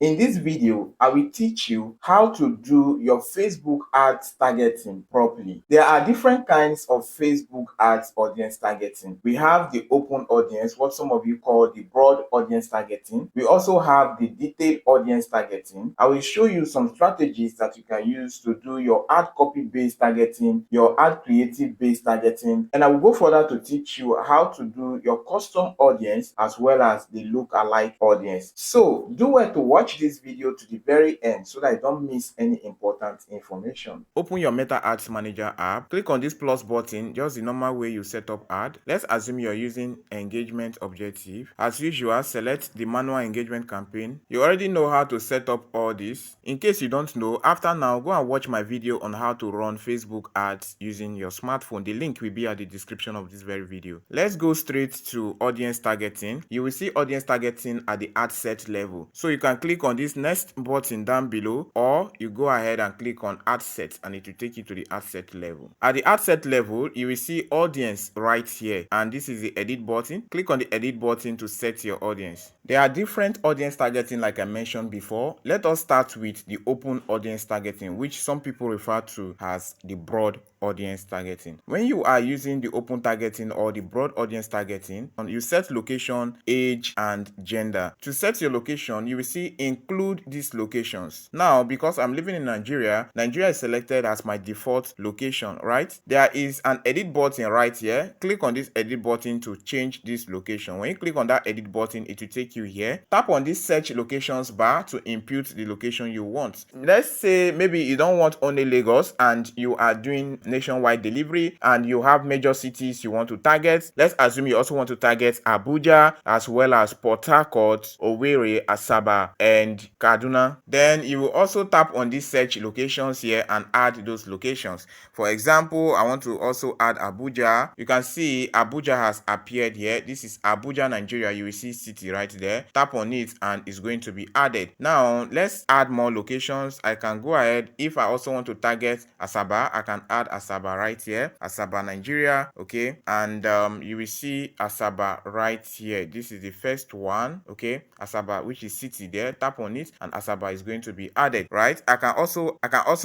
In this video, I will teach you how to do your Facebook ads targeting properly. There are different kinds of Facebook ads audience targeting. We have the open audience, what some of you call the broad audience targeting. We also have the detailed audience targeting. I will show you some strategies that you can use to do your ad copy based targeting, your ad creative based targeting, and I will go further to teach you how to do your custom audience as well as the lookalike audience. So do well to watch this video to the very end so that you don't miss any important information. Open your Meta Ads Manager app, click on this plus button, just the normal way you set up ad. Let's assume you're using engagement objective. As usual, select the manual engagement campaign. You already know how to set up all this. In case you don't know, after now, go and watch my video on how to run Facebook ads using your smartphone. The link will be at the description of this very video. Let's go straight to audience targeting. You will see audience targeting at the ad set level. So you can click on this next button down below, or you go ahead and click on ad set and it will take you to the ad set level. At the ad set level, you will see audience right here, and this is the edit button. Click on the edit button to set your audience. There are different audience targeting like I mentioned before. Let us start with the open audience targeting, which some people refer to as the broad audience targeting. When you are using the open targeting or the broad audience targeting, you set location, age, and gender. To set your location, you will see include these locations. Now, because I'm living in Nigeria, Nigeria is selected as my default location, right? There is an edit button right here. Click on this edit button to change this location. When you click on that edit button, it will take you here. Tap on this search locations bar to impute the location you want. Let's say maybe you don't want only Lagos and you are doing nationwide delivery and you have major cities you want to target. Let's assume you also want to target Abuja as well as Port Harcourt, Owerri, Asaba, and Kaduna. Then you will also tap on these search locations here and add those locations. For example, I want to also add Abuja. You can see Abuja has appeared here. This is Abuja, Nigeria. You will see city right there. Tap on it and it's going to be added. Now let's add more locations. I can go ahead. If I also want to target Asaba, I can add Asaba right here. Asaba, Nigeria. Okay, and you will see Asaba right here. This is the first one. Okay, Asaba, which is city there. Tap on it and Asaba is going to be added, right? I can also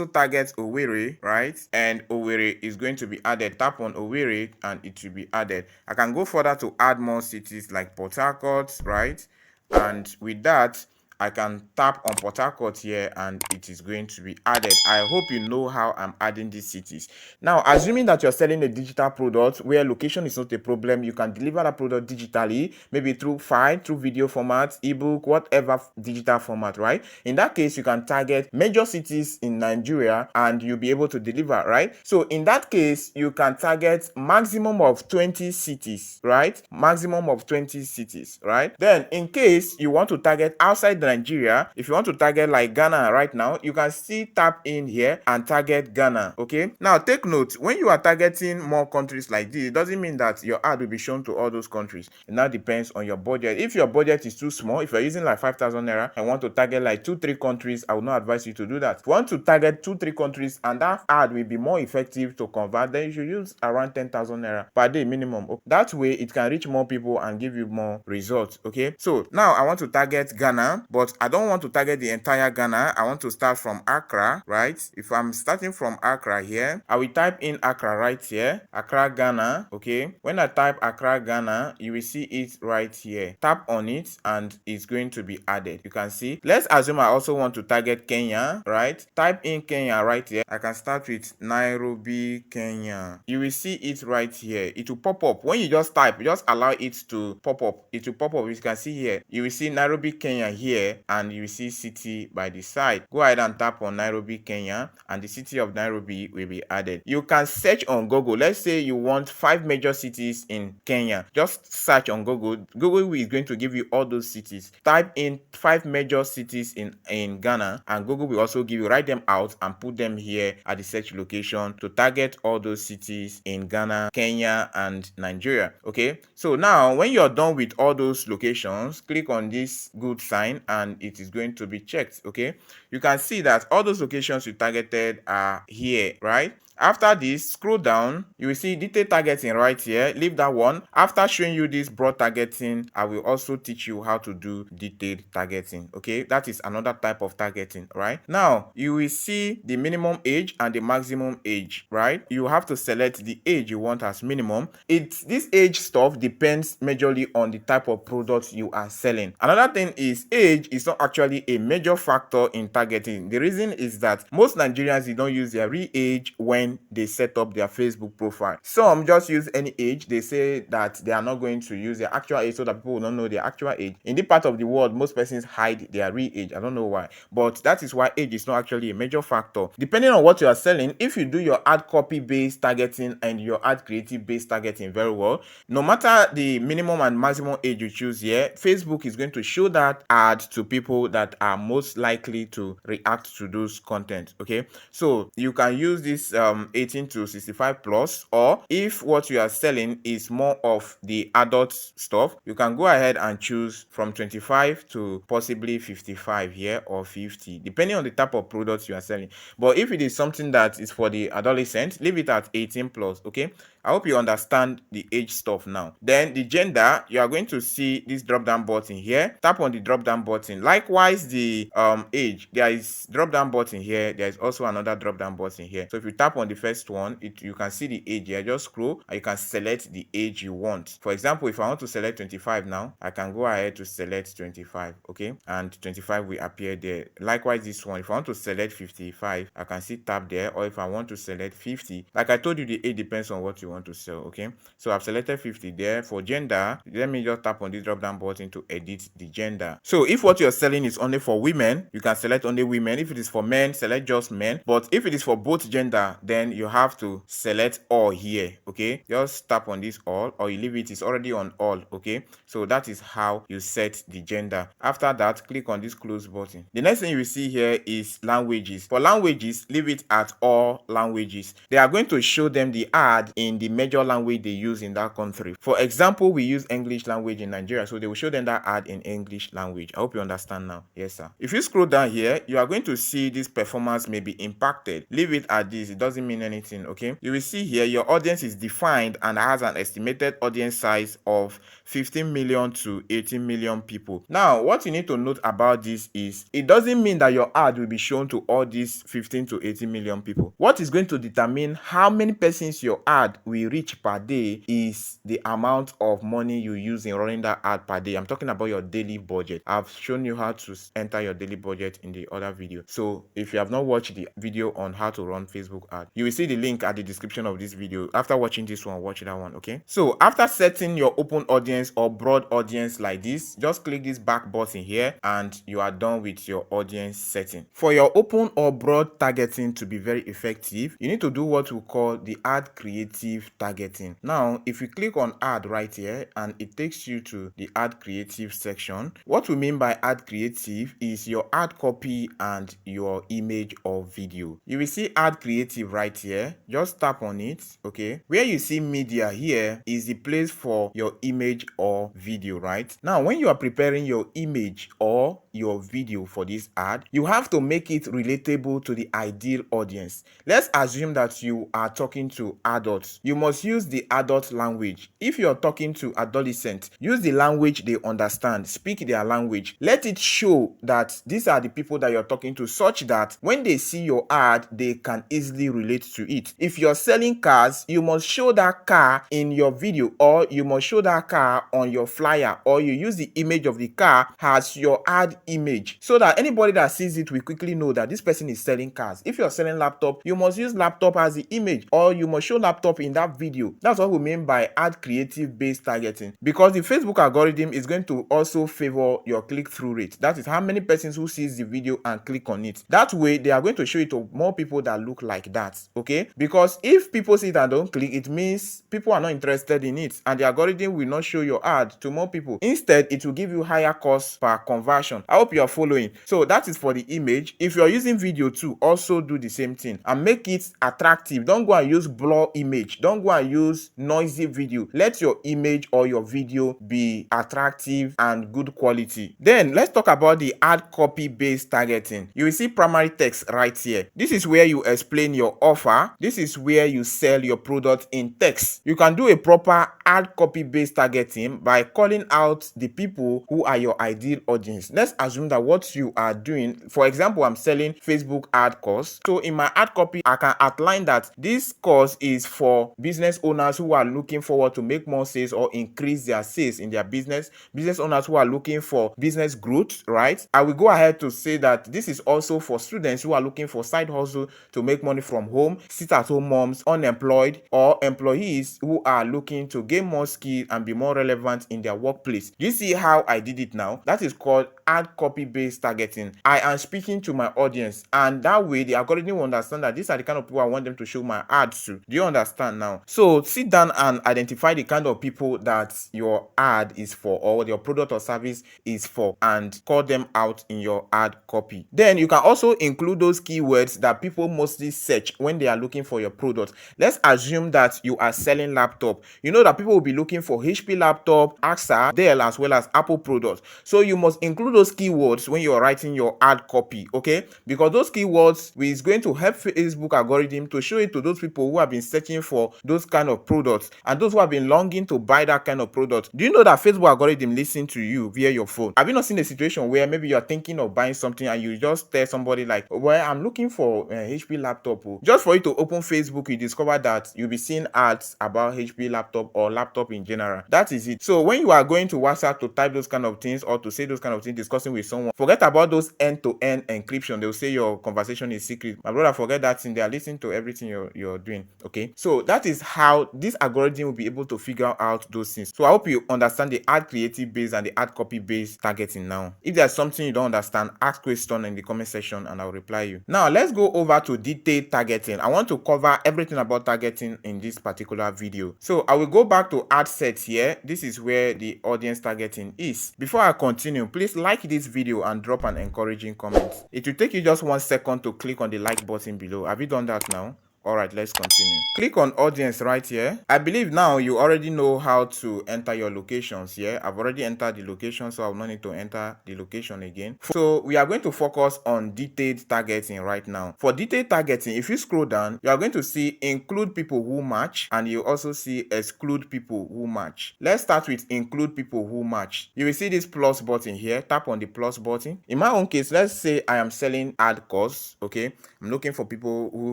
target Owerri, right? And Owerri is going to be added. Tap on Owerri and it will be added. I can go further to add more cities like Port Harcourt, right? And with that, I can tap on Port Harcourt here and it is going to be added. I hope you know how I'm adding these cities. Now, assuming that you're selling a digital product where location is not a problem, you can deliver that product digitally, maybe through file, through video format, ebook, whatever digital format, right? In that case, you can target major cities in Nigeria and you'll be able to deliver, right? So in that case, you can target maximum of 20 cities, right? Maximum of 20 cities, right? Then in case you want to target outside Nigeria, if you want to target like Ghana right now, you can still tap in here and target Ghana. Okay, now take note, when you are targeting more countries like this, it doesn't mean that your ad will be shown to all those countries. It now depends on your budget. If your budget is too small, if you're using like 5,000 naira and want to target like 2-3 countries, I would not advise you to do that. If you want to target 2-3 countries and that ad will be more effective to convert, then you should use around 10,000 naira per day minimum. That way it can reach more people and give you more results. Okay, so now I want to target Ghana, but I don't want to target the entire Ghana. I want to start from Accra, right? If I'm starting from Accra here, I will type in Accra right here, Accra, Ghana. Okay, when I type Accra, Ghana, you will see it right here. Tap on it and it's going to be added. You can see. Let's assume I also want to target Kenya, right? Type in Kenya right here. I can start with Nairobi, Kenya. You will see it right here. It will pop up. When you just type, just allow it to pop up. It will pop up. You can see here. You will see Nairobi, Kenya here, and you will see city by the side. Go ahead and tap on Nairobi, Kenya, and the city of Nairobi will be added. You can search on Google. Let's say you want 5 major cities in Kenya. Just search on Google. Google is going to give you all those cities. Type in 5 major cities in Ghana, and Google will also give you, write them out and put them here at the search location to target all those cities in Ghana, Kenya, and Nigeria. Okay, so now when you're done with all those locations, click on this good sign and it is going to be checked. Okay, you can see that all those locations you targeted are here, right? After this, scroll down, you will see detailed targeting right here. Leave that one. After showing you this broad targeting, I will also teach you how to do detailed targeting. Okay, that is another type of targeting, right? Now you will see the minimum age and the maximum age, right? You have to select the age you want as minimum. This age stuff depends majorly on the type of product you are selling. Another thing is age is not actually a major factor in targeting. The reason is that most Nigerians, they don't use their real age when they set up their Facebook profile. Some just use any age. They say that they are not going to use their actual age so that people will not know their actual age. In this part of the world, most persons hide their real age. I don't know why, but that is why age is not actually a major factor. Depending on what you are selling, if you do your ad copy based targeting and your ad creative based targeting very well, no matter the minimum and maximum age you choose here, Facebook is going to show that ad to people that are most likely to react to those content. Okay, so you can use this 18 to 65 plus, or if what you are selling is more of the adult stuff, you can go ahead and choose from 25 to possibly 55 here, or 50, depending on the type of products you are selling. But if it is something that is for the adolescent, leave it at 18 plus. Okay, I hope you understand the age stuff now. Then the gender, you are going to see this drop down button here. Tap on the drop down button. Likewise, the age, there is drop down button here. There is also another drop down button here. So if you tap on the first one, you can see the age here. Just scroll and you can select the age you want. For example, if I want to select 25 now, I can go ahead to select 25. Okay, and 25 will appear there. Likewise, this one, if I want to select 55, I can see tap there. Or if I want to select 50, like I told you, the age depends on what you want to sell. Okay, so I've selected 50 there. For gender, let me just tap on this drop down button to edit the gender. So if what you're selling is only for women, you can select only women. If it is for men, select just men. But if it is for both gender, then you have to select all here. Okay, just tap on this all, or you leave it's already on all. Okay, so that is how you set the gender. After that, click on this close button. The next thing you will see here is languages. For languages, leave it at all languages. They are going to show them the ad in the major language they use in that country. For example, we use English language in Nigeria, so they will show them that ad in English language. I hope you understand now. Yes, sir. If you scroll down here, you are going to see this performance may be impacted. Leave it at this. It doesn't mean anything. Okay, you will see here your audience is defined and has an estimated audience size of 15 million to 18 million people. Now, what you need to note about this is it doesn't mean that your ad will be shown to all these 15 to 18 million people. What is going to determine how many persons your ad will reach per day is the amount of money you use in running that ad per day. I'm talking about your daily budget. I've shown you how to enter your daily budget in the other video. So if you have not watched the video on how to run Facebook ad, you will see the link at the description of this video. After watching this one, watch that one. Okay, so after setting your open audience or broad audience like this, just click this back button here and you are done with your audience setting. For your open or broad targeting to be very effective, you need to do what we call the ad creative targeting. Now, if you click on ad right here and it takes you to the ad creative section, what we mean by ad creative is your ad copy and your image or video. You will see ad creative right here. Just tap on it. Okay, where you see media here is the place for your image or video. Right now, when you are preparing your image or your video for this ad, you have to make it relatable to the ideal audience. Let's assume that you are talking to adults. You must use the adult language. If you're talking to adolescents, use the language they understand. Speak their language. Let it show that these are the people that you're talking to, such that when they see your ad, they can easily relate to it. If you're selling cars, you must show that car in your video, or you must show that car on your flyer, or you use the image of the car as your ad image, so that anybody that sees it will quickly know that this person is selling cars. If you're selling laptop, you must use laptop as the image, or you must show laptop in that video. That's what we mean by ad creative based targeting, because the Facebook algorithm is going to also favor your click-through rate. That is how many persons who sees the video and click on it. That way they are going to show it to more people that look like that. Okay, because if people see it and don't click, it means people are not interested in it, and the algorithm will not show your ad to more people. Instead, it will give you higher cost per conversion. I hope you are following. So that is for the image. If you're using video too, also do the same thing and make it attractive. Don't go and use blur image. Don't go and use noisy video. Let your image or your video be attractive and good quality. Then let's talk about the ad copy based targeting. You will see primary text right here. This is where you explain your offer. This is where you sell your product in text. You can do a proper ad copy based targeting by calling out the people who are your ideal audience. Let's assume that what you are doing, for example, I'm selling Facebook ad course. So in my ad copy, I can outline that this course is for business owners who are looking forward to make more sales or increase their sales in their business owners who are looking for business growth, right? I will go ahead to say that this is also for students who are looking for side hustle to make money from home, sit-at-home moms, unemployed, or employees who are looking to gain more skill and be more relevant in their workplace. You see how I did it now? That is called ad copy based targeting. I am speaking to my audience, and that way the algorithm will understand that these are the kind of people I want them to show my ads to. Do you understand now? So sit down and identify the kind of people that your ad is for, or your product or service is for, and call them out in your ad copy. Then you can also include those keywords that people mostly search when they are looking for your product. Let's assume that you are selling laptop. You know that people will be looking for HP laptop, 𝗟𝗏, Dell, as well as Apple products. So you must include those keywords when you are writing your ad copy, okay? Because those keywords is going to help Facebook algorithm to show it to those people who have been searching for those kind of products and those who have been longing to buy that kind of product. Do you know that Facebook algorithm listens to you via your phone? Have you not seen a situation where maybe you are thinking of buying something and you just tell somebody like, well, I'm looking for HP laptop. Just for you to open Facebook, you discover that you'll be seeing ads about HP laptop or laptop in general. That is it. So when you are going to WhatsApp to type those kind of things or to say those kind of things discussing with someone, forget about those end-to-end encryption. They'll say your conversation is secret. My brother, forget that thing. They are listening to everything you're doing. Okay, so that is how this algorithm will be able to figure out those things. So I hope you understand the ad creative based and the ad copy based targeting now. If there's something you don't understand, ask question in the comment section and I'll reply you. Now let's go over to detailed targeting. I want to cover everything about targeting in this particular video. So I will go back to ad set here. This is where the audience targeting is. Before I continue, please like this video and drop an encouraging comment. It will take you just 1 second to click on the like button below. Have you done that now? All right, let's continue. Click on audience right here. I believe now you already know how to enter your locations here. I've already entered the location, so I will not need to enter the location again. So we are going to focus on detailed targeting right now. For detailed targeting, if you scroll down, you are going to see include people who match, and you also see exclude people who match. Let's start with include people who match. You will see this plus button here. Tap on the plus button. In my own case, let's say I am selling ad course. Okay, I'm looking for people who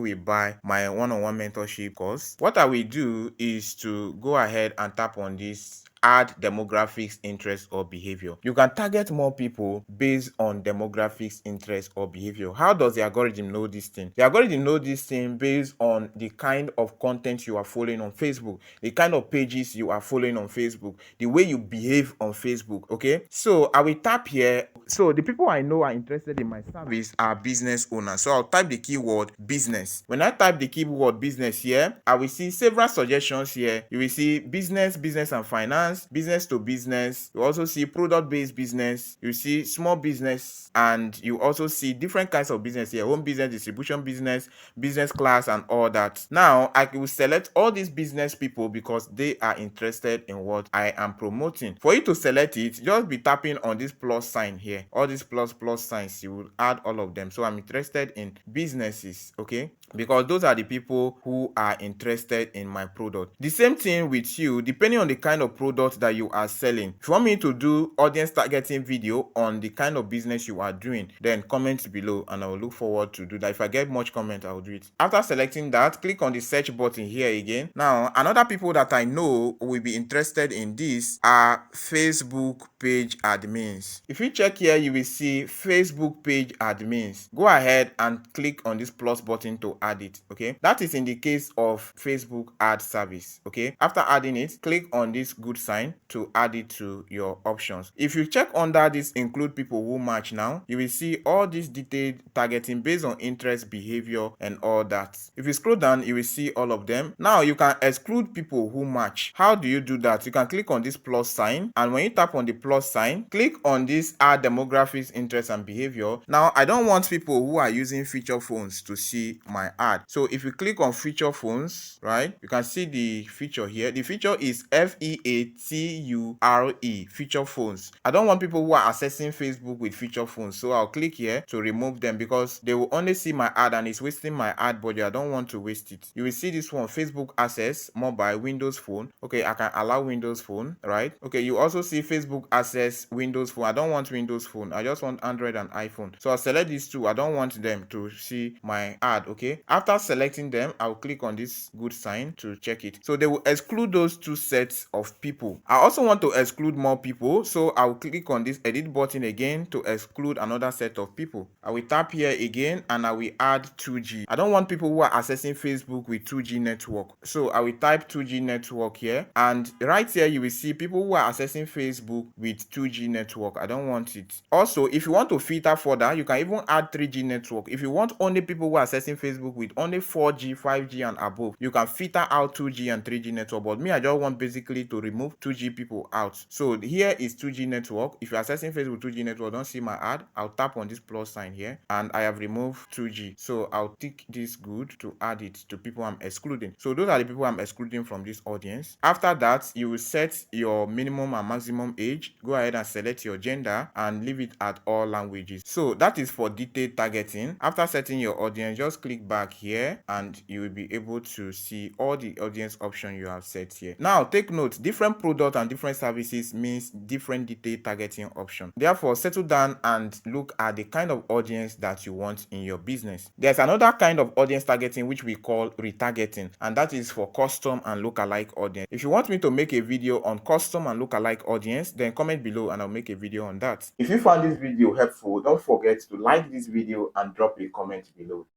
will buy my one-on-one mentorship course. What I will do is to go ahead and tap on this add demographics, interest, or behavior. You can target more people based on demographics, interest, or behavior. How does the algorithm know this thing? The algorithm knows this thing based on the kind of content you are following on Facebook, the kind of pages you are following on Facebook, the way you behave on Facebook. Okay, so I will tap here. So the people I know are interested in my service are business owners. So I'll type the keyword business. When I type the keyword business here, I will see several suggestions here. You will see business and finance, business to business. You also see product-based business. You see small business, and you also see different kinds of business here: home business, distribution business, business class, and all that. Now I will select all these business people because they are interested in what I am promoting. For you to select it, just be tapping on this plus sign here. All these plus signs, you will add all of them. So I'm interested in businesses, okay, because those are the people who are interested in my product. The same thing with you, depending on the kind of product that you are selling. If you want me to do audience targeting video on the kind of business you are doing, then comment below and I will look forward to do that. If I get much comment, I will do it. After selecting that, click on the search button here again. Now, another people that I know will be interested in this are Facebook page admins. If you check here, you will see Facebook page admins. Go ahead and click on this plus button to add it. Okay, that is in the case of Facebook ad service. Okay, after adding it, click on this good sign to add it to your options. If you check under this include people who match now, you will see all this detailed targeting based on interest, behavior, and all that. If you scroll down, you will see all of them. Now you can exclude people who match. How do you do that? You can click on this plus sign, and when you tap on the plus sign, click on this add demographics, interest, and behavior. Now I don't want people who are using feature phones to see my ad. So if you click on feature phones, right, you can see the feature here. The feature is FEATURE, feature phones. I don't want people who are accessing Facebook with feature phones, so I'll click here to remove them because they will only see my ad and it's wasting my ad budget. I don't want to waste it. You will see this one, Facebook access mobile Windows phone. Okay, I can allow Windows phone, right? Okay, you also see Facebook access Windows phone. I don't want Windows phone. I just want Android and iPhone. So I'll select these two. I don't want them to see my ad. Okay, after selecting them, I'll click on this good sign to check it. So they will exclude those two sets of people. I also want to exclude more people, so I'll click on this edit button again to exclude another set of people. I will tap here again and I will add 2G. I don't want people who are accessing Facebook with 2G network, so I will type 2G network here, and right here you will see people who are accessing Facebook with 2G network. I don't want it. Also, if you want to filter further, you can even add 3G network. If you want only people who are accessing Facebook with only 4G, 5G and above, you can filter out 2G and 3G network. But me, I just want basically to remove 2G people out. So here is 2G network. If you're accessing Facebook 2G network, don't see my ad, I'll tap on this plus sign here and I have removed 2G. So I'll tick this good to add it to people I'm excluding. So those are the people I'm excluding from this audience. After that, you will set your minimum and maximum age. Go ahead and select your gender and leave it at all languages. So that is for detailed targeting. After setting your audience, just click back here and you will be able to see all the audience options you have set here. Now take note, different products and different services means different detailed targeting option. Therefore, settle down and look at the kind of audience that you want in your business. There's another kind of audience targeting which we call retargeting, and that is for custom and lookalike audience. If you want me to make a video on custom and lookalike audience, then comment below and I'll make a video on that. If you found this video helpful, don't forget to like this video and drop a comment below.